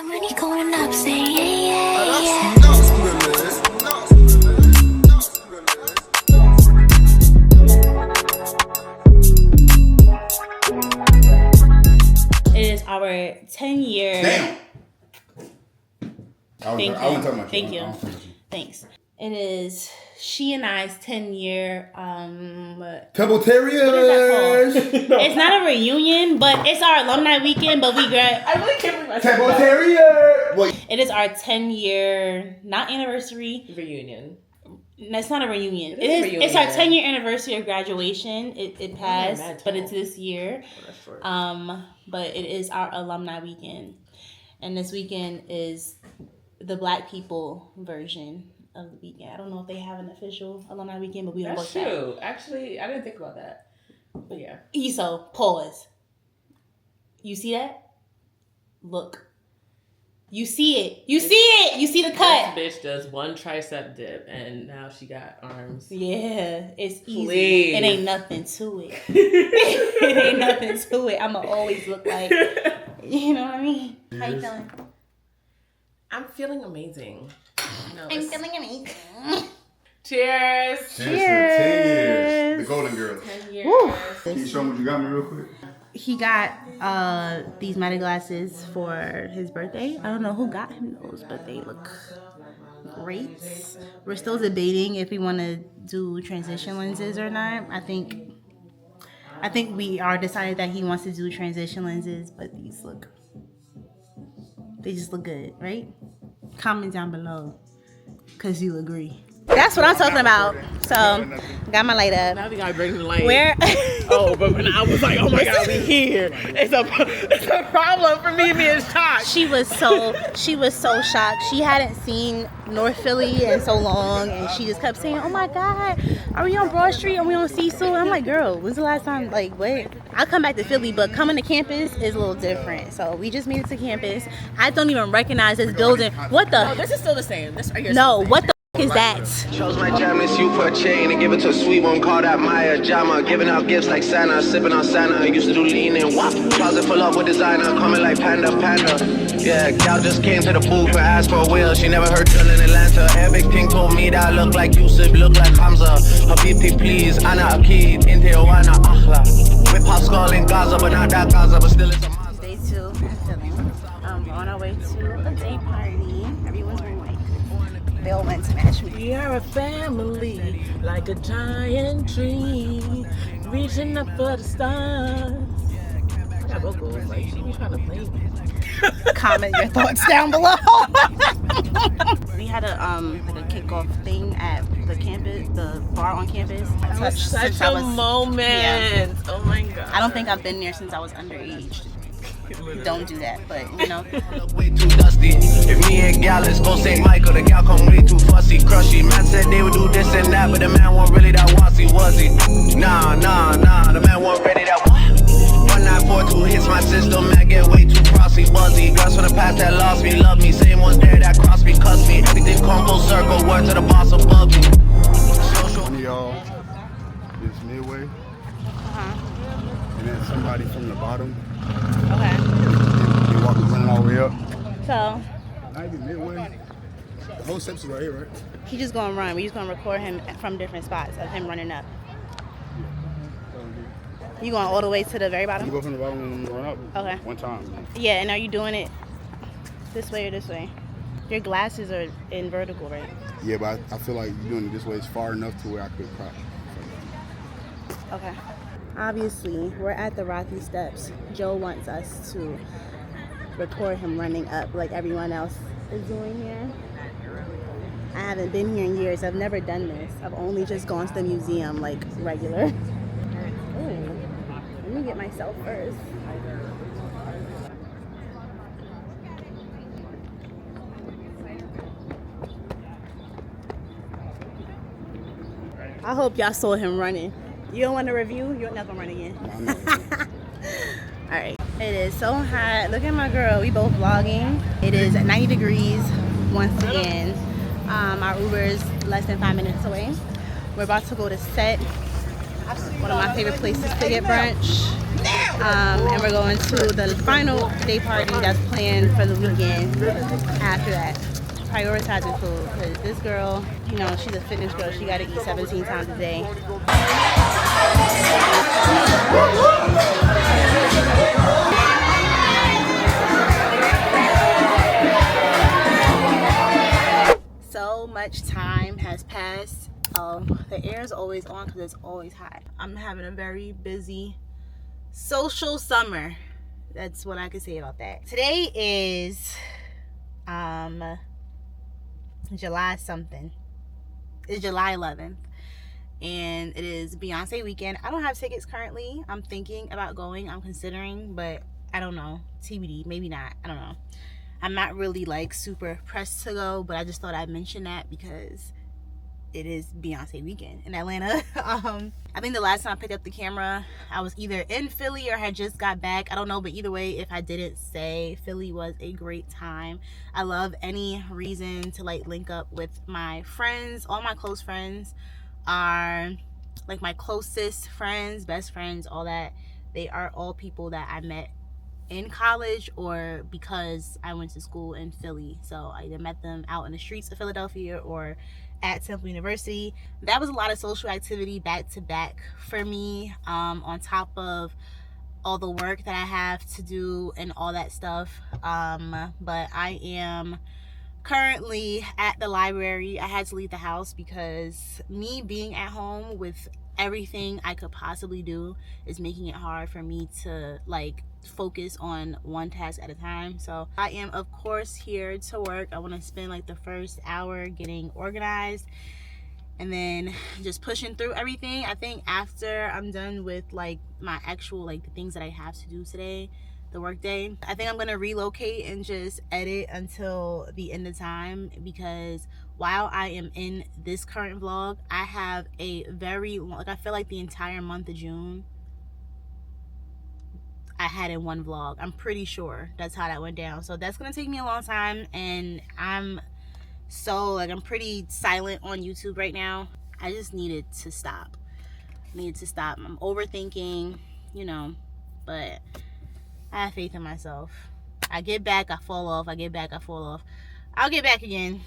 The money going up, say yeah, yeah. It is our 10-year. Damn. Thank you. Thanks. It is she and I's 10-year. Pebble Terriers. It's not a reunion, but it's our alumni weekend. But we grad. I really can't believe I Pebble Terrier. It is our 10-year, not anniversary reunion. It's not a reunion. It's our 10-year anniversary of graduation. It passed, but it's this year. But it is our alumni weekend, and this weekend is the Black people version of the weekend. I don't know if they have an official alumni weekend, but we don't work that. That's true. Actually, I didn't think about that. But yeah. ESO, pause. You see that? Look. You see it. You see it. You see the cut. This bitch does one tricep dip, and now she got arms. Yeah, it's easy. Please. It ain't nothing to it. It ain't nothing to it. I'ma always look like, you know what I mean? How you feeling? I'm feeling amazing. No, I'm feeling amazing. Cheers. Cheers for 10 years. The Golden Girls. 10 years. Woo. Can you show me what you got me real quick? He got these Matcha glasses for his birthday. I don't know who got him those, but they look great. We're still debating if we want to do transition lenses or not. I think we are decided that he wants to do transition lenses, but they just look good, right? Comment down below, cause you agree. That's what I'm talking about. So, got my light up. Now we gotta bring the light. Where? Oh, but when I was like, oh my God, we here. It's a problem for me being shocked. She was so shocked. She hadn't seen North Philly in so long, and she just kept saying, "Oh my God, are we on Broad Street? Are we on Cecil?" And I'm like, "Girl, when's the last time? Like, what?" I come back to Philly, but coming to campus is a little different. So we just made it to campus. I don't even recognize this building. What the? Oh, this is still the same. No, what the is that? Chose my jam, miss you for a chain and give it to a sweet one, call that Maya Jama. Giving out gifts like Santa, sipping on Santa. Used to do lean and wop. Closet full up with designer, coming like Panda. Yeah, gal just came to the booth and asked for a wheel. She never heard till in Atlanta. Everything told me that I look like Yusuf, look like Hamza. Habibi, please, Ana Akid, in Tijuana, Akhla. With Pascal in Gaza, but not that Gaza, but still it's a Mazda. Day 2 in Philly. On our way to a day party. Everyone's wearing white. They all went to match me. We are a family, like a giant tree, reaching up for the stars. I got vocals, like she be trying to play me. Comment your thoughts down below. We had a kickoff thing at the campus, the bar on campus. Such a moment. Yeah. Oh my God. I don't think I've been there since I was underage. Don't do that, but you know. Way too dusty. If me and gal is go St. Michael, the gal come way too fussy, crushy. Man said they would do this and that, but the man wasn't really that wassy, was he? Nah, the man wasn't ready that wassy. 1942 hits my system, man get way too crossy, buzzy. Girls from the past that lost me, love me. Same ones there that crossed me, cussed me. Everything come full circle, word to the boss above me. One of y'all is midway, and then somebody from the bottom. Okay. They running all the way up. So. Not even midway. The whole steps is right here, right? He's just gonna run. We're just gonna record him from different spots of him running up. You going all the way to the very bottom? You go from the bottom and run up. Okay. One time. Yeah, and are you doing it this way or this way? Your glasses are in vertical, right? Yeah, but I feel like you're doing it this way is far enough to where I could cry. Okay. Obviously, we're at the Rocky Steps. Joe wants us to record him running up like everyone else is doing here. I haven't been here in years. I've never done this. I've only just gone to the museum like regular. Ooh, let me get myself first. I hope y'all saw him running. You don't want to review? You're not gonna run again. Alright. It is so hot. Look at my girl. We both vlogging. It is 90 degrees once again. Our Uber is less than 5 minutes away. We're about to go to Set. One of my favorite places to get brunch. And we're going to the final day party that's planned for the weekend after that. Prioritizing food, because this girl, you know, she's a fitness girl. She got to eat 17 times a day. So much time has passed. The air is always on because it's always hot. I'm having a very busy social summer. That's what I can say about that. Today is July something. It's July 11th. And it is Beyonce weekend. I don't have tickets currently. I'm thinking about going. I'm considering, but I don't know. TBD, maybe not. I don't know. I'm not really like super pressed to go, but I just thought I'd mention that because it is Beyonce weekend in Atlanta. I think the last time I picked up the camera, I was either in Philly or had just got back. I don't know, but either way, if I didn't say, Philly was a great time. I love any reason to like link up with my friends. All my close friends are like my closest friends, best friends, all that. They are all people that I met in college or because I went to school in Philly. So I either met them out in the streets of Philadelphia or at Temple University. That was a lot of social activity back to back for me, on top of all the work that I have to do and all that stuff. But I am currently at the library. I had to leave the house because me being at home with everything I could possibly do is making it hard for me to like focus on one task at a time. So I am of course here to work. I want to spend like the first hour getting organized and then just pushing through everything. I think after I'm done with like my actual like the things that I have to do today, the work day, I think I'm gonna relocate and just edit until the end of time, because while I am in this current vlog, I have a very long, like I feel like the entire month of June I had in one vlog. I'm pretty sure that's how that went down. So that's gonna take me a long time, and I'm pretty silent on YouTube right now. I just needed to stop. I'm overthinking, you know, but I have faith in myself. I get back, I fall off. I get back, I fall off. I'll get back again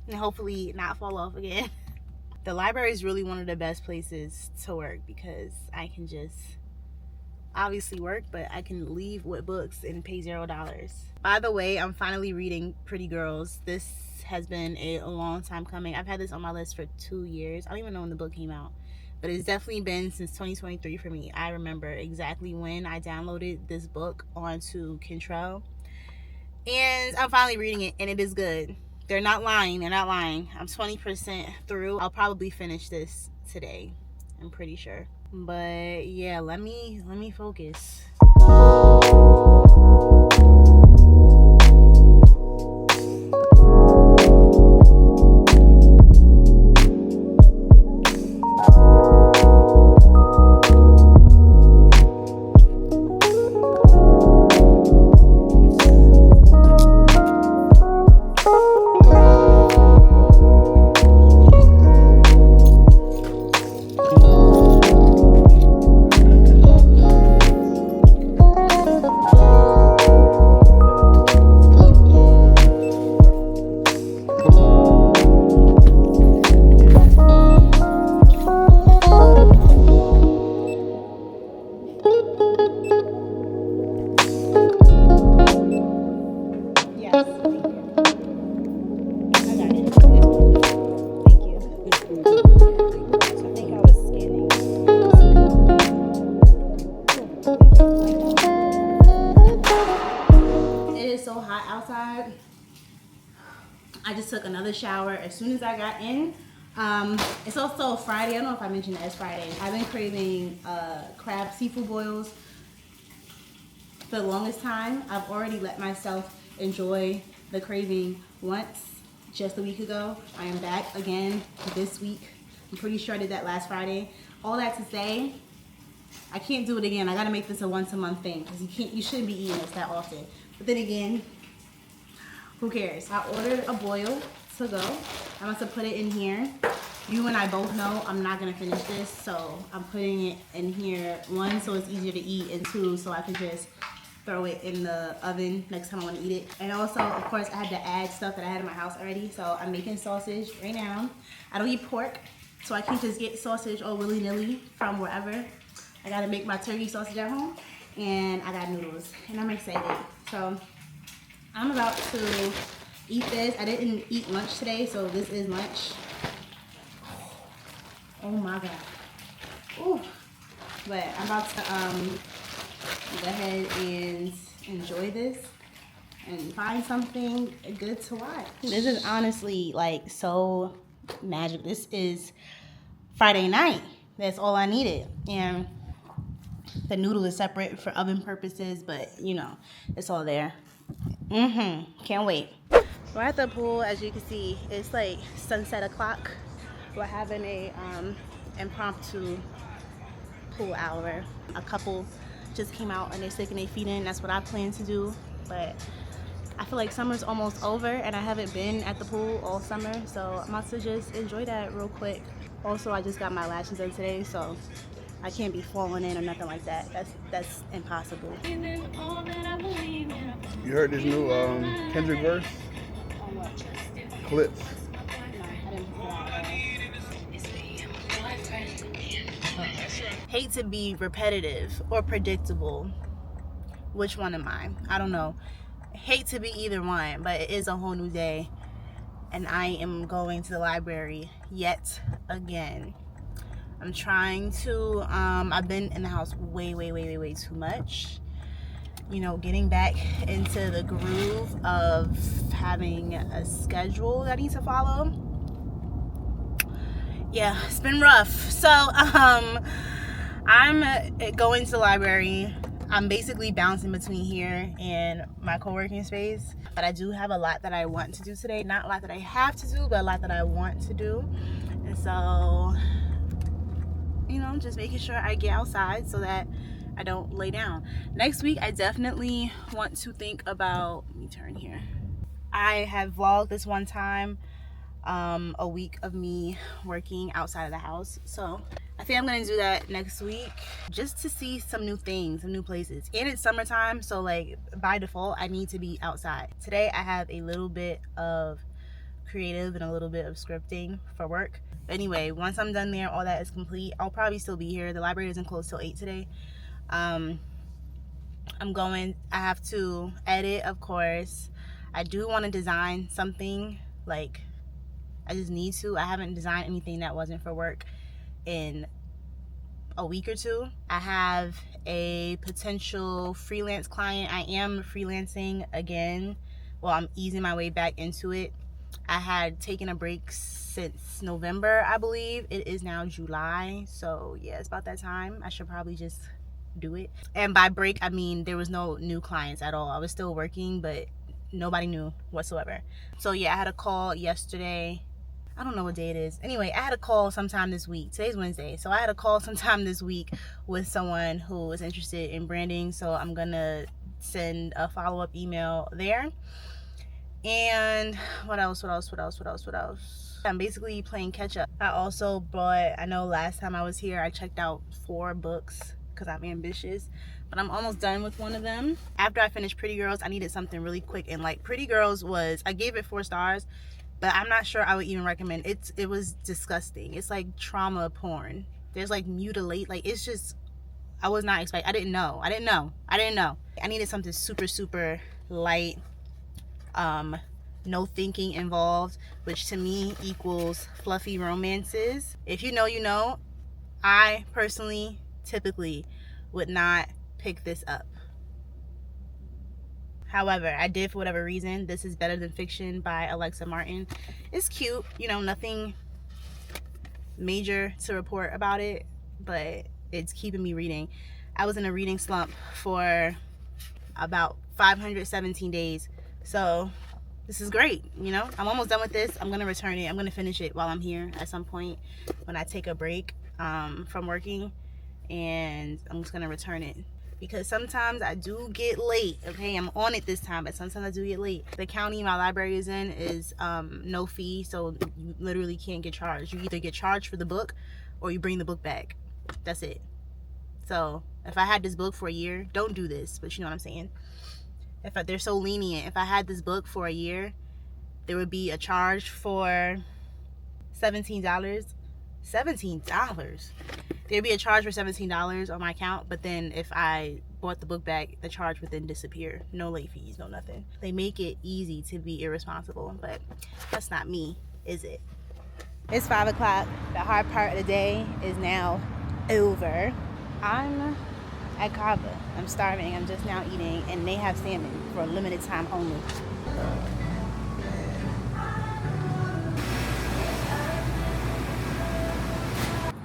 and hopefully not fall off again. The library is really one of the best places to work because I can just obviously work, but I can leave with books and pay $0. By the way, I'm finally reading Pretty Girls. This has been a long time coming. I've had this on my list for 2 years. I don't even know when the book came out, but it's definitely been since 2023 for me. I remember exactly when I downloaded this book onto Control, and I'm finally reading it, and it is good. They're not lying. I'm 20% through. I'll probably finish this today, I'm pretty sure. But yeah, let me focus. I just took another shower as soon as I got in. It's also Friday. I don't know if I mentioned that it's Friday. I've been craving crab seafood boils for the longest time. I've already let myself enjoy the craving once just a week ago. I am back again this week. I'm pretty sure I did that last Friday. All that to say, I can't do it again. I gotta make this a once a month thing because you shouldn't be eating this that often. But then again, who cares? I ordered a boil to go. I'm about to put it in here. You and I both know I'm not gonna finish this, so I'm putting it in here, one, so it's easier to eat, and two, so I can just throw it in the oven next time I want to eat it. And also, of course, I had to add stuff that I had in my house already, so I'm making sausage right now. I don't eat pork, so I can't just get sausage all willy-nilly from wherever. I gotta make my turkey sausage at home, and I got noodles, and I'm excited. So I'm about to eat this. I didn't eat lunch today, so this is lunch. Oh my God. Ooh. But I'm about to go ahead and enjoy this and find something good to watch. This is honestly like so magic. This is Friday night. That's all I needed. And the noodle is separate for oven purposes, but you know, it's all there. Can't wait. We're at the pool. As you can see, it's like sunset o'clock. We're having a impromptu pool hour. A couple just came out and they're sticking their feet in. That's what I plan to do, but I feel like summer's almost over and I haven't been at the pool all summer, so I'm about to just enjoy that real quick. Also, I just got my lashes done today, so I can't be falling in or nothing like that. That's impossible. You heard this new Kendrick verse? On what? Clips. No, I didn't hear that. Hate to be repetitive or predictable. Which one am I? I don't know. Hate to be either one, but it is a whole new day. And I am going to the library yet again. I'm trying to, I've been in the house way too much. You know, getting back into the groove of having a schedule that I need to follow. Yeah, it's been rough. So, I'm going to the library. I'm basically bouncing between here and my co-working space. But I do have a lot that I want to do today. Not a lot that I have to do, but a lot that I want to do. And so, you know, just making sure I get outside so that I don't lay down. Next week, I definitely want to think about, let me turn here. I have vlogged this one time, a week of me working outside of the house. So I think I'm gonna do that next week just to see some new things, some new places. And it's summertime, so like by default, I need to be outside. Today, I have a little bit of creative and a little bit of scripting for work. But anyway, once I'm done there, all that is complete. I'll probably still be here. The library doesn't close till 8 today. I have to edit, of course. I do want to design something, like I just need to. I haven't designed anything that wasn't for work in a week or two. I have a potential freelance client. I am freelancing again. Well, I'm easing my way back into it. I had taken a break since November, I believe. It is now July, so yeah, it's about that time. I should probably just do it. And by break, I mean there was no new clients at all. I was still working, but nobody knew whatsoever. So yeah, I had a call yesterday. I don't know what day it is. Anyway, I had a call sometime this week. Today's Wednesday. So I had a call sometime this week with someone who was interested in branding. So I'm gonna send a follow-up email there. And what else? I'm basically playing catch up. I also bought, I know last time I was here, I checked out 4 books because I'm ambitious, but I'm almost done with one of them. After I finished Pretty Girls, I needed something really quick, and like Pretty Girls was, I gave it 4 stars, but I'm not sure I would even recommend it. It was disgusting. It's like trauma porn. There's like mutilate, like it's just, I was not expecting, I didn't know. I needed something super light, no thinking involved, which to me equals fluffy romances. If you know, you know. I personally typically would not pick this up. However, I did for whatever reason. This is Better Than Fiction by Alexa Martin. It's cute, you know, nothing major to report about it, but it's keeping me reading. I was in a reading slump for about 517 days, so this is great, you know. I'm almost done with this. I'm gonna return it. I'm gonna finish it while I'm here at some point when I take a break from working, and I'm just gonna return it. because sometimes I do get late. Okay, I'm on it this time, but sometimes I do get late. The county my library is in is no fee, so you literally can't get charged. You either get charged for the book or you bring the book back. That's it. So if I had this book for a year, don't do this, but you know what I'm saying. They're so lenient. If I had this book for a year, there would be a charge for $17. $17. There'd be a charge for $17 on my account, but then if I bought the book back, the charge would then disappear. No late fees, no nothing. They make it easy to be irresponsible, but that's not me, is it? It's 5 o'clock. The hard part of the day is now over. I'm at Kava. I'm starving. I'm just now eating, and they have salmon for a limited time only.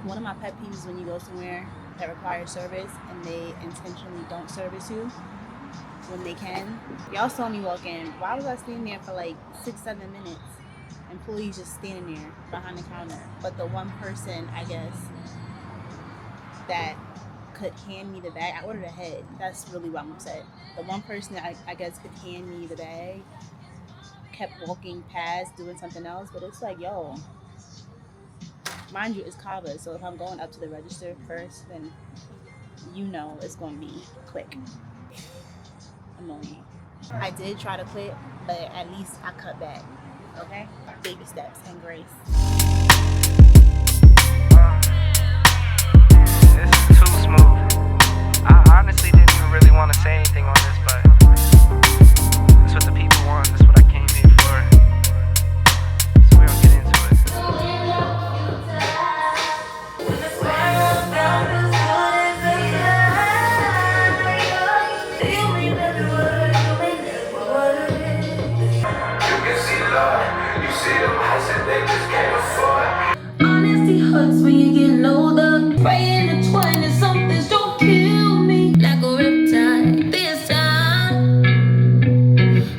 One of my pet peeves is when you go somewhere that requires service and they intentionally don't service you when they can. Y'all saw me walk in. Why was I standing there for like 6-7 minutes? Employees just standing there behind the counter. But the one person, I guess, that could hand me the bag, I ordered ahead. That's really why I'm upset. The one person that I guess could hand me the bag kept walking past doing something else, but it's like, yo, mind you, it's Kava, so if I'm going up to the register first, then you know it's going to be quick. Annoying. I did try to quit, but at least I cut back, okay? Baby steps and grace. This is too smooth. I honestly didn't even really want to say anything on this, but that's what the people want. That's what I came here for. So we're gonna get into it. Honesty hurts when you're getting older. Praying the 20 somethings don't kill me like a riptide this time.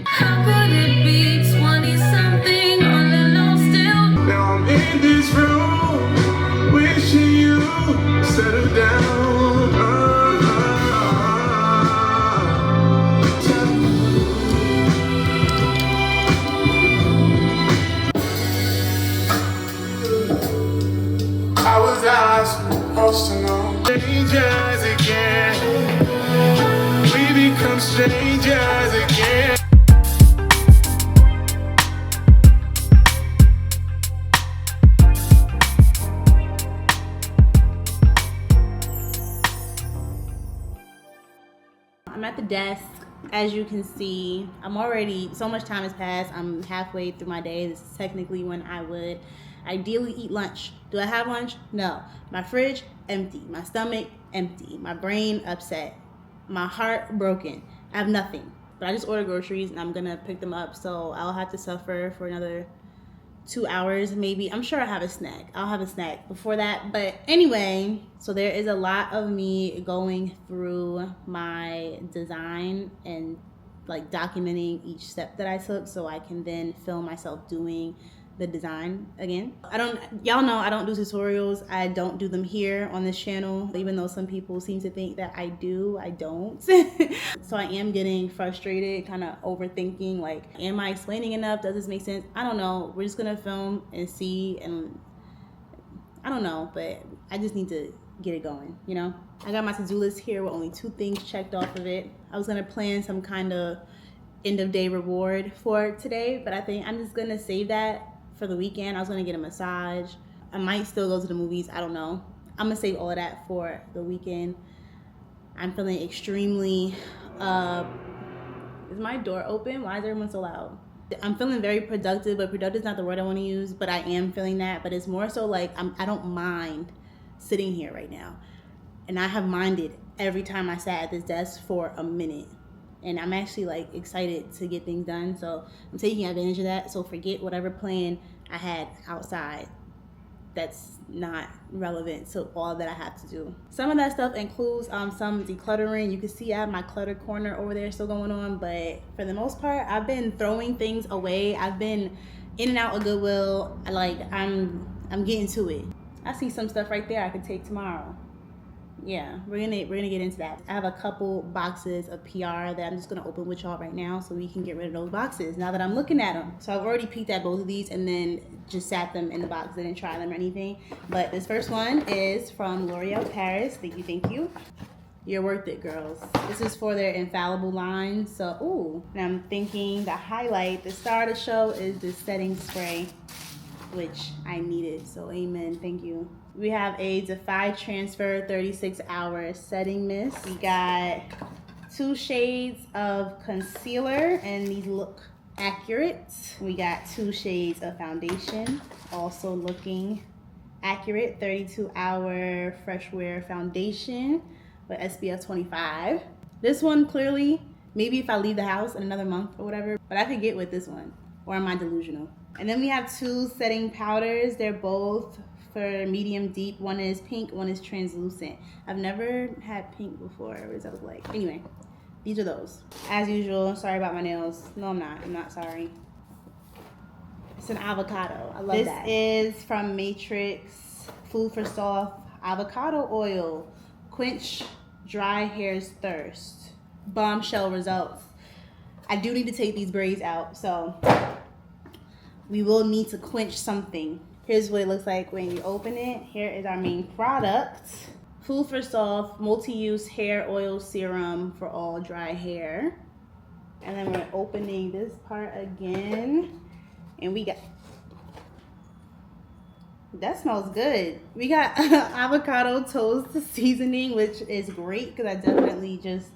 How could it be 20 something all alone still? Now I'm in this room, wishing you settle down. I was supposed to know. Strangers again. We become strangers again. I'm at the desk. As you can see, I'm already, so much time has passed. I'm halfway through my day. This is technically when I would ideally eat lunch. Do I have lunch? No. My fridge, empty. My stomach, empty. My brain, upset. My heart, broken. I have nothing. But I just ordered groceries and I'm gonna pick them up. So I'll have to suffer for another 2 hours maybe. I'm sure I have a snack. I'll have a snack before that. But anyway, so there is a lot of me going through my design and like documenting each step that I took so I can then film myself doing the design again. Y'all know I don't do tutorials. I don't do them here on this channel, even though some people seem to think that I do. I don't. So I am getting frustrated, kind of overthinking, like, am I explaining enough? Does this make sense? I don't know. We're just gonna film and see, and I don't know, but I just need to get it going, you know? I got my to-do list here with only 2 things checked off of it. I was gonna plan some kind of end of day reward for today, but I think I'm just gonna save that for the weekend. I was gonna get a massage. I might still go to the movies. I don't know. I'm gonna save all of that for the weekend. I'm feeling extremely, is my door open? Why is everyone so loud? I'm feeling very productive, but productive is not the word I want to use, but I am feeling that. But it's more so like I don't mind sitting here right now. And I have minded every time I sat at this desk for a minute. And I'm actually like excited to get things done. So I'm taking advantage of that. So forget whatever plan I had outside that's not relevant to all that I have to do. Some of that stuff includes some decluttering. You can see I have my clutter corner over there still going on, but for the most part, I've been throwing things away. I've been in and out of Goodwill. Like I'm getting to it. I see some stuff right there I could take tomorrow. yeah, we're gonna get into that. I have a couple boxes of PR that I'm just gonna open with y'all right now so we can get rid of those boxes now that I'm looking at them. So I've already peeked at both of these and then just sat them in the box, didn't try them or anything. But this first one is from L'Oreal Paris. Thank you. You're worth it, girls. This is for their infallible line. So, ooh, and I'm thinking the highlight, the star of the show is the setting spray, which I needed. So, amen. Thank you. We have a Defy Transfer 36-hour setting mist. We got 2 shades of concealer, and these look accurate. We got 2 shades of foundation, also looking accurate. 32-hour Fresh Wear foundation with SPF 25. This one clearly, maybe if I leave the house in another month or whatever, but I could get with this one, or am I delusional? And then we have 2 setting powders. They're both for medium deep. One is pink, one is translucent. I've never had pink before. What does that look like? Anyway, these are those. As usual, sorry about my nails. No, I'm not sorry. It's an avocado. I love that. This is from Matrix Food for Soft Avocado Oil. Quench dry hair's thirst. Bombshell results. I do need to take these braids out, so we will need to quench something. Here's what it looks like when you open it. Here is our main product. Food for Soft multi-use hair oil serum for all dry hair. And then we're opening this part again. And we got, that smells good. We got avocado toast seasoning, which is great because I definitely just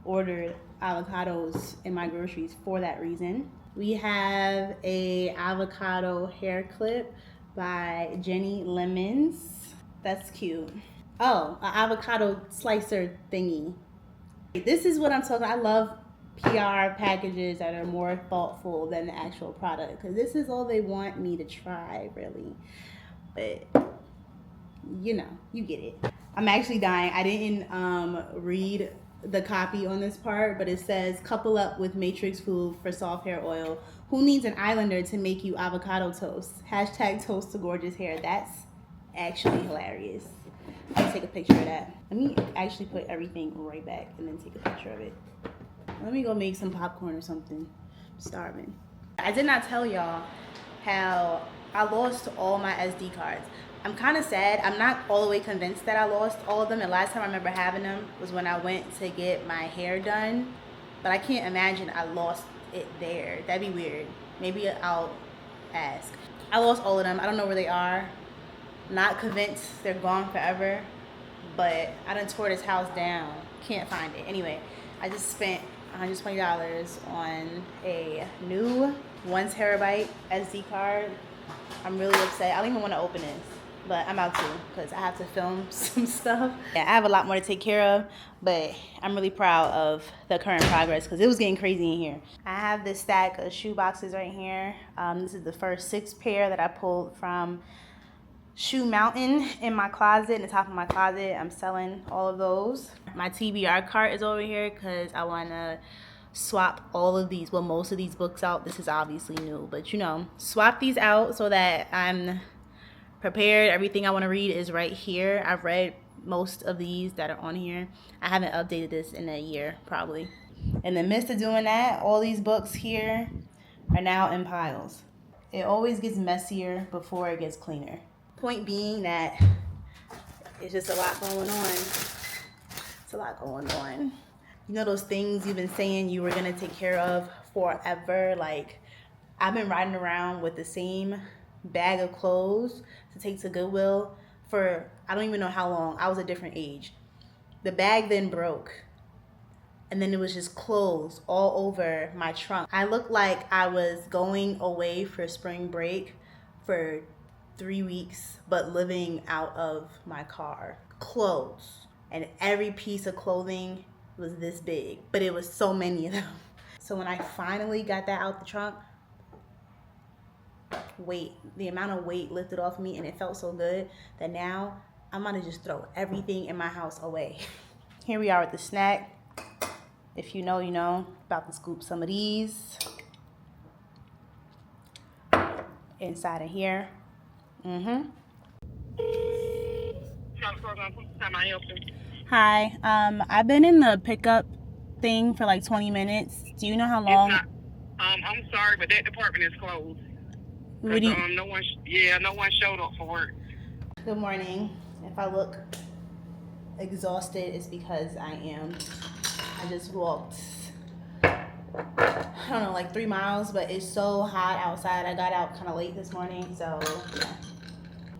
ordered avocados in my groceries for that reason. We have a avocado hair clip by Jenny Lemons. That's cute. Oh, an avocado slicer thingy. This is what I'm talking about. I love PR packages that are more thoughtful than the actual product, because this is all they want me to try, really. But you know, you get it. I'm actually dying. I didn't read the copy on this part, but it says, couple up with Matrix Food for Soft Hair Oil. Who needs an islander to make you avocado toast? Hashtag toast to gorgeous hair. That's actually hilarious. Let me take a picture of that. Let me actually put everything right back and then take a picture of it. Let me go make some popcorn or something. I'm starving. I did not tell y'all how I lost all my SD cards. I'm kind of sad. I'm not all the way convinced that I lost all of them. The last time I remember having them was when I went to get my hair done. But I can't imagine I lost it there. That'd be weird. Maybe I'll ask. I lost all of them. I don't know where they are. Not convinced they're gone forever. But I done tore this house down. Can't find it. Anyway, I just spent $120 on a new 1 terabyte SD card. I'm really upset. I don't even want to open this, but I'm about to because I have to film some stuff. Yeah, I have a lot more to take care of, but I'm really proud of the current progress because it was getting crazy in here. I have this stack of shoe boxes right here. This is the first 6 pair that I pulled from Shoe Mountain in my closet, in the top of my closet. I'm selling all of those. My TBR cart is over here because I want to swap all of these, well, most of these books out. This is obviously new, but you know, swap these out so that I'm prepared. Everything I want to read is right here. I've read most of these that are on here. I haven't updated this in a year, probably. In the midst of doing that, all these books here are now in piles. It always gets messier before it gets cleaner. Point being that it's just a lot going on. It's a lot going on. You know those things you've been saying you were going to take care of forever? Like, I've been riding around with the same bag of clothes to take to Goodwill for I don't even know how long. I was a different age. The bag then broke. And then it was just clothes all over my trunk. I looked like I was going away for spring break for 3 weeks, but living out of my car. Clothes. And every piece of clothing was this big, but it was so many of them. So when I finally got that out the trunk, the amount of weight lifted off me, and it felt so good that now I'm gonna just throw everything in my house away. Here we are with the snack. If you know, you know. About to scoop some of these inside of here. Hi. I've been in the pickup thing for like 20 minutes. Do you know how long? I'm sorry, but that department is closed. What do you... No one showed up for work. Good morning. If I look exhausted, it's because I am. I just walked, I don't know, like 3 miles, but it's so hot outside. I got out kind of late this morning, so yeah.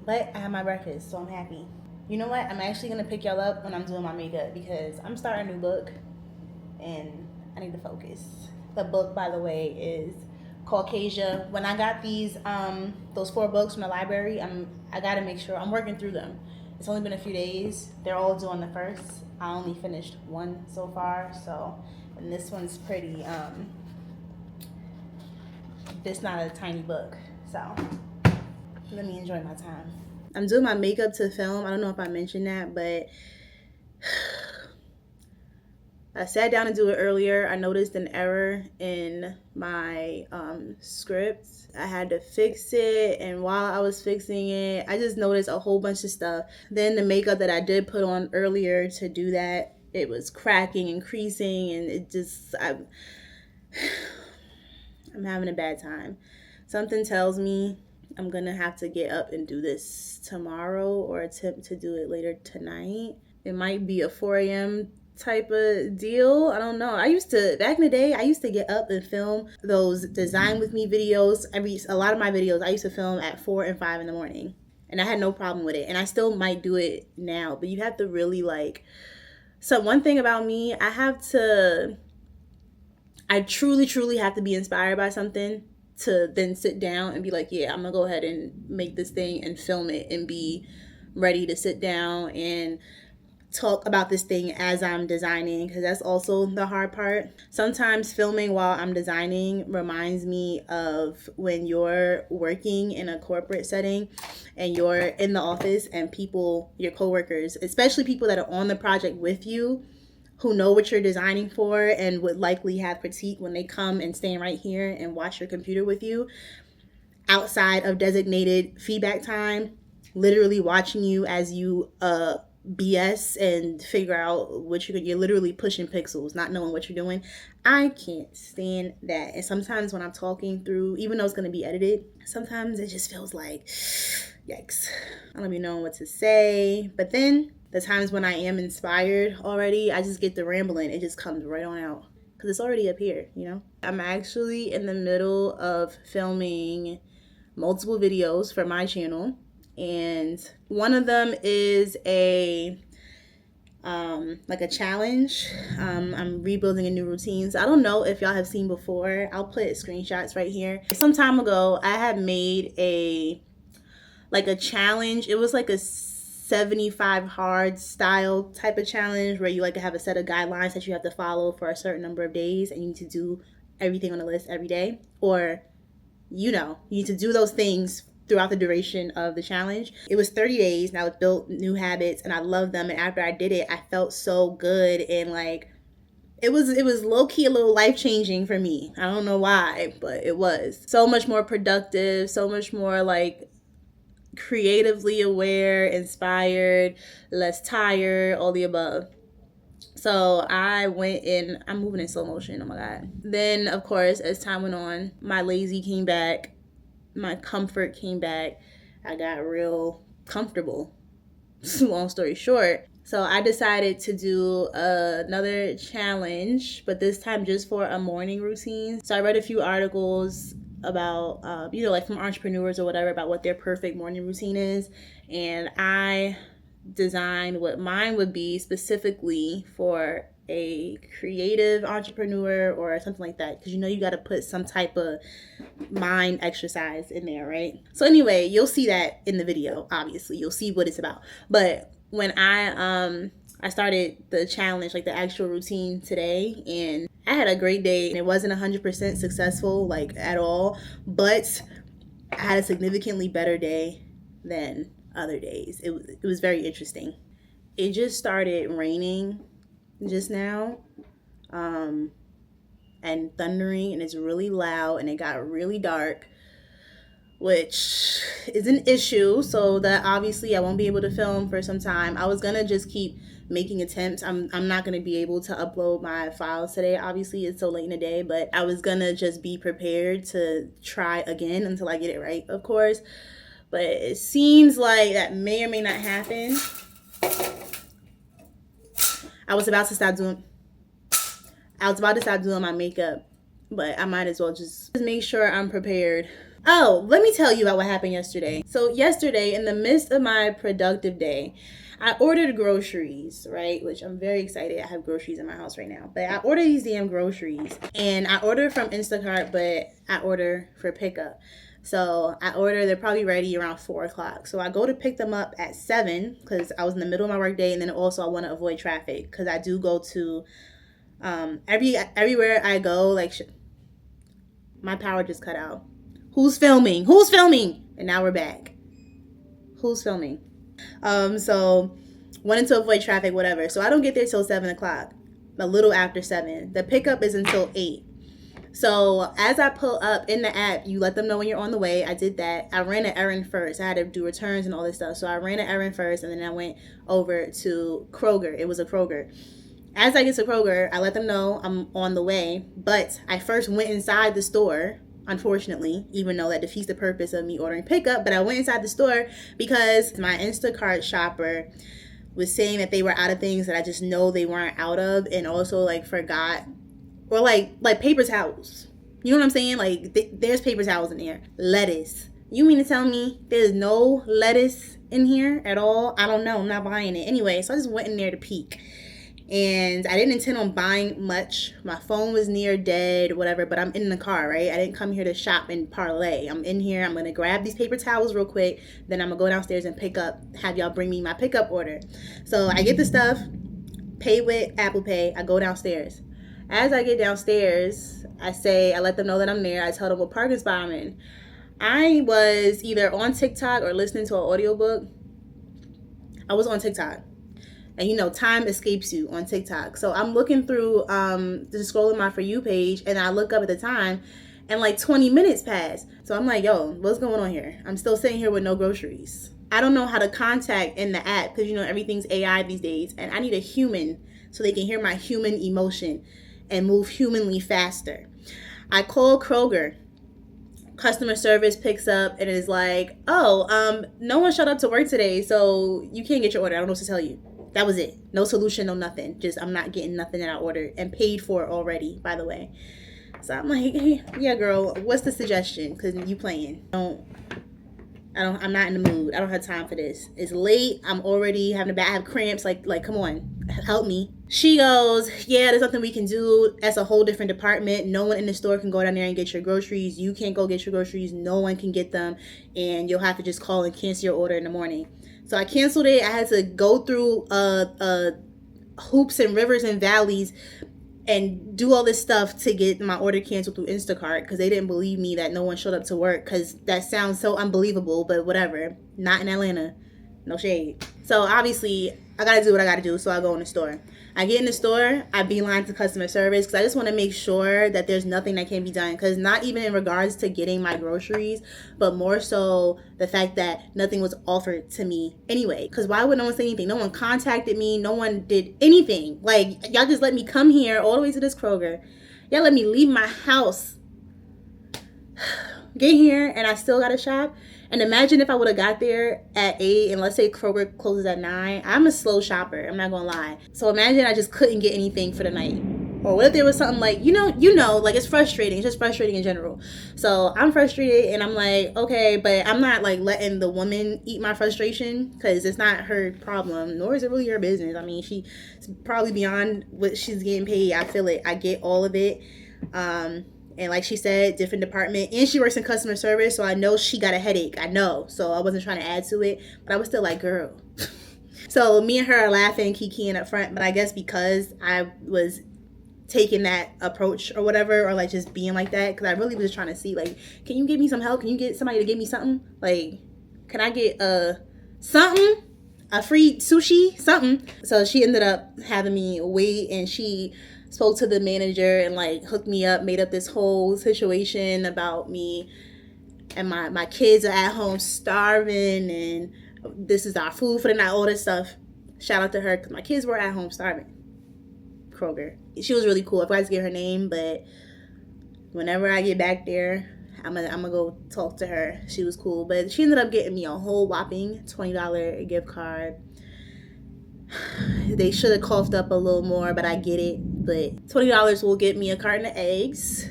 But I had my breakfast, so I'm happy. You know what? I'm actually going to pick y'all up when I'm doing my makeup because I'm starting a new book and I need to focus. The book, by the way, is Caucasia. When I got these, those 4 books from the library, I got to make sure I'm working through them. It's only been a few days. They're all due on the 1st. I only finished 1 so far, so, and this one's pretty, it's not a tiny book, so let me enjoy my time. I'm doing my makeup to film. I don't know if I mentioned that, but I sat down to do it earlier. I noticed an error in my script. I had to fix it, and while I was fixing it, I just noticed a whole bunch of stuff. Then the makeup that I did put on earlier to do that, it was cracking and creasing, and it just, I'm having a bad time. Something tells me I'm gonna have to get up and do this tomorrow or attempt to do it later tonight. It might be a 4 a.m. type of deal. I don't know. Back in the day, I used to get up and film those design with me videos. A lot of my videos I used to film at 4 and 5 in the morning. And I had no problem with it. And I still might do it now. But you have to really so one thing about me, I truly have to be inspired by something to then sit down and be like, yeah, I'm gonna go ahead and make this thing and film it and be ready to sit down and talk about this thing as I'm designing, because that's also the hard part. Sometimes filming while I'm designing reminds me of when you're working in a corporate setting and you're in the office and people, your coworkers, especially people that are on the project with you, who know what you're designing for and would likely have critique when they come and stand right here and watch your computer with you outside of designated feedback time, literally watching you as you BS and figure out what you're literally pushing pixels, not knowing what you're doing. I can't stand that. And sometimes when I'm talking through, even though it's going to be edited, sometimes it just feels like, yikes, I don't even know what to say. But then the times when I am inspired already, I just get the rambling. It just comes right on out because it's already up here, you know? I'm actually in the middle of filming multiple videos for my channel. And one of them is a challenge. I'm rebuilding a new routine. So I don't know if y'all have seen before. I'll put screenshots right here. Some time ago, I had made a challenge. It was like a 75 hard style type of challenge where you have a set of guidelines that you have to follow for a certain number of days, and you need to do everything on the list every day, or you need to do those things throughout the duration of the challenge. It was 30 days and I was built new habits and I loved them. And after I did it, I felt so good. And it was low-key a little life-changing for me. I don't know why, but it was so much more productive, so much more creatively aware, inspired, less tired, all the above. So I went in, I'm moving in slow motion, oh my God. Then of course, as time went on, my lazy came back. My comfort came back. I got real comfortable. Long story short. So I decided to do another challenge, but this time just for a morning routine. So I read a few articles about, from entrepreneurs or whatever, about what their perfect morning routine is. And I designed what mine would be specifically for a creative entrepreneur or something like that, because you got to put some type of mind exercise in there, right? So anyway, you'll see that in the video. Obviously you'll see what it's about. But when I started the challenge, the actual routine today, and I had a great day, and it wasn't 100% successful at all, but I had a significantly better day than other days. It was very interesting. It just started raining just now, and thundering, and it's really loud, and it got really dark, which is an issue. So that obviously I won't be able to film for some time. I was gonna just keep making attempts. I'm not gonna be able to upload my files today. Obviously, it's so late in the day, but I was gonna just be prepared to try again until I get it right, of course. But it seems like that may or may not happen. I was about to stop doing my makeup, but I might as well just make sure I'm prepared. Oh, let me tell you about what happened yesterday. So yesterday, in the midst of my productive day, I ordered groceries, right? Which I'm very excited. I have groceries in my house right now. But I ordered these damn groceries. And I ordered from Instacart, but I order for pickup. So I order, they're probably ready around 4 o'clock. So I go to pick them up at 7 because I was in the middle of my work day. And then also I want to avoid traffic because I do go to everywhere I go. Like, my power just cut out. Who's filming? Who's filming? And now we're back. Who's filming? So wanted to avoid traffic, whatever. So I don't get there till 7 o'clock, a little after 7. The pickup is until 8. So as I pull up in the app, you let them know when you're on the way. I did that. I ran an errand first. I had to do returns and all this stuff. So I ran an errand first, and then I went over to Kroger. It was a Kroger. As I get to Kroger, I let them know I'm on the way. But I first went inside the store, unfortunately, even though that defeats the purpose of me ordering pickup. But I went inside the store because my Instacart shopper was saying that they were out of things that I just know they weren't out of, and also like forgot, or like paper towels. You know what I'm saying? Like there's paper towels in there. Lettuce. You mean to tell me there's no lettuce in here at all? I don't know. I'm not buying it. Anyway, so I just went in there to peek. And I didn't intend on buying much. My phone was near dead, whatever, but I'm in the car, right? I didn't come here to shop and parlay. I'm in here. I'm going to grab these paper towels real quick. Then I'm going to go downstairs and have y'all bring me my pickup order. So I get the stuff, pay with Apple Pay. I go downstairs. As I get downstairs, I let them know that I'm there. I tell them what parking spot I'm in. I was either on TikTok or listening to an audiobook. I was on TikTok. And you know, time escapes you on TikTok. So I'm looking through, just scrolling my For You page, and I look up at the time, and like 20 minutes pass. So I'm like, yo, what's going on here? I'm still sitting here with no groceries. I don't know how to contact in the app because, you know, everything's AI these days. And I need a human so they can hear my human emotion and move humanly faster. I call Kroger. Customer service picks up and is like, oh, no one showed up to work today, so you can't get your order. I don't know what to tell you. That was it. No solution, no nothing. Just I'm not getting nothing that I ordered and paid for already, by the way. So I'm like, hey, yeah, girl, what's the suggestion? Because you playing. I'm not in the mood. I don't have time for this. It's late. I'm already having I have cramps. Like, come on, help me. She goes, yeah, there's nothing we can do. That's a whole different department. No one in the store can go down there and get your groceries. You can't go get your groceries. No one can get them. And you'll have to just call and cancel your order in the morning. So I canceled it. I had to go through hoops and rivers and valleys and do all this stuff to get my order canceled through Instacart because they didn't believe me that no one showed up to work, because that sounds so unbelievable, but whatever. Not in Atlanta. No shade. So obviously I gotta do what I gotta do, so I go in the store. I get in the store, I beeline to customer service because I just want to make sure that there's nothing that can be done, because not even in regards to getting my groceries, but more so the fact that nothing was offered to me anyway. Because why would no one say anything? No one contacted me. No one did anything. Like, y'all just let me come here all the way to this Kroger. Y'all let me leave my house, get here, and I still gotta shop. And imagine if I would have got there at 8 and let's say Kroger closes at 9. I'm a slow shopper. I'm not going to lie. So imagine I just couldn't get anything for the night. Or what if there was something like, you know, like it's frustrating. It's just frustrating in general. So I'm frustrated and I'm like, okay, but I'm not like letting the woman eat my frustration because it's not her problem, nor is it really her business. I mean, she's probably beyond what she's getting paid. I feel it. I get all of it. And like she said, different department. And she works in customer service, so I know she got a headache. I know. So I wasn't trying to add to it. But I was still like, girl. So me and her are laughing, kikiing up front. But I guess because I was taking that approach or whatever, or like just being like that, because I really was trying to see, like, can you give me some help? Can you get somebody to give me something? Like, can I get something? A free sushi? Something. So she ended up having me wait, and she spoke to the manager and like hooked me up, made up this whole situation about me and my kids are at home starving, and this is our food for the night, all this stuff. Shout out to her, because my kids were at home starving. Kroger. She was really cool. I forgot to get her name, but whenever I get back there, I'm gonna go talk to her. She was cool, but she ended up getting me a whole whopping $20 gift card. They should have coughed up a little more, but I get it. But $20 will get me a carton of eggs.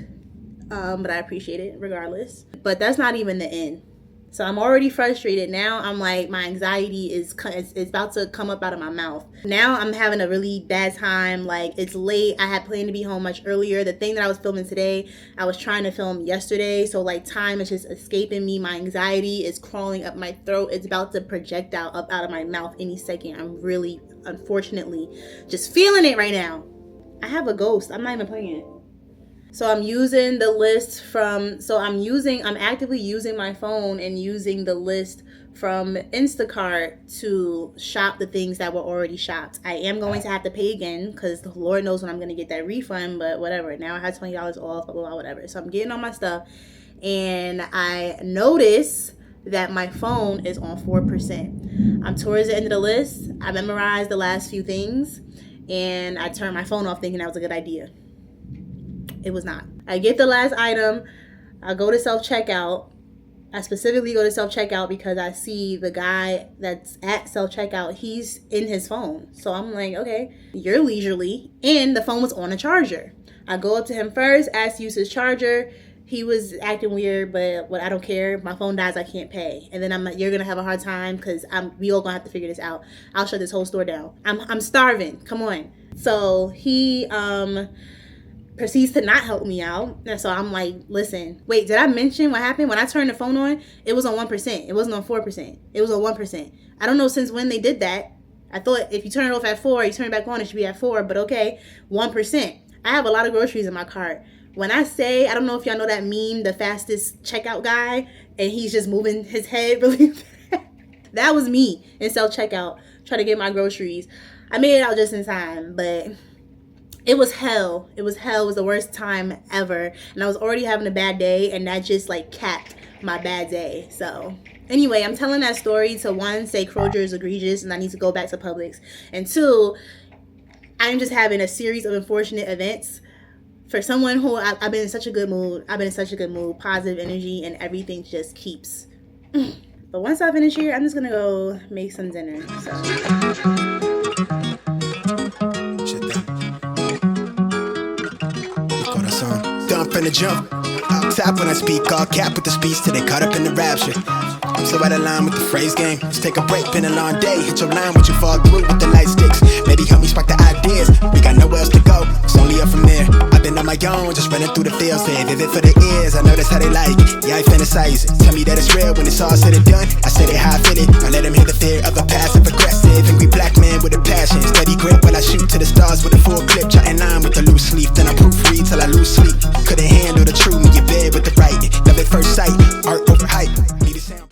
But I appreciate it regardless. But that's not even the end. So I'm already frustrated. Now I'm like, my anxiety is about to come up out of my mouth. Now I'm having a really bad time. Like, it's late. I had planned to be home much earlier. The thing that I was filming today, I was trying to film yesterday. So like, time is just escaping me. My anxiety is crawling up my throat. It's about to project up out of my mouth any second. I'm really, unfortunately, just feeling it right now. I have a ghost. I'm not even playing it. So I'm using the list from, I'm actively using my phone and using the list from Instacart to shop the things that were already shopped. I am going to have to pay again, because the Lord knows when I'm going to get that refund, but whatever. Now I have $20 off, blah, blah, blah, whatever. So I'm getting all my stuff, and I notice that my phone is on 4%. I'm towards the end of the list. I memorized the last few things, and I turned my phone off thinking that was a good idea. It was not. I get the last item. I go to self-checkout. I specifically go to self-checkout because I see the guy that's at self-checkout, he's in his phone. So I'm like, okay, you're leisurely. And the phone was on a charger. I go up to him first, ask to use his charger. He was acting weird, but I don't care. My phone dies, I can't pay. And then I'm like, you're going to have a hard time because we all going to have to figure this out. I'll shut this whole store down. I'm starving. Come on. So he proceeds to not help me out. And so I'm like, listen, wait, did I mention what happened? When I turned the phone on, it was on 1%. It wasn't on 4%. It was on 1%. I don't know since when they did that. I thought if you turn it off at 4, you turn it back on, it should be at 4. But okay, 1%. I have a lot of groceries in my cart. When I say, I don't know if y'all know that meme, the fastest checkout guy, and he's just moving his head really fast. That was me in self-checkout, trying to get my groceries. I made it out just in time, but it was hell. It was hell. It was the worst time ever. And I was already having a bad day, and that just like capped my bad day. So anyway, I'm telling that story to, one, say Kroger is egregious and I need to go back to Publix. And two, I'm just having a series of unfortunate events for someone who I've been in such a good mood. I've been in such a good mood, positive energy, and everything just keeps. But once I finish here, I'm just going to go make some dinner. So. From the jump, up top when I speak, all cap with the speech till they caught up in the rapture. I'm so out of line with the phrase game. Let's take a break, been a long day. Hit your line, what you fall through with the light sticks. Maybe help me spark the ideas. We got nowhere else to go, it's only up from there. I've been on my own, just running through the fields. Say vivid for the ears, I know that's how they like it. Yeah, I fantasize it. Tell me that it's real when it's all said and done. I said it how I feel it. I let them hear the fear of a passive aggressive angry black man with a passion. Steady grip while I shoot to the stars with a full clip. Jotting line with the loose leaf, then I proofread till I lose sleep. Couldn't handle the truth, me in bed with the writing. Love at first sight, art over hype. Need a sound.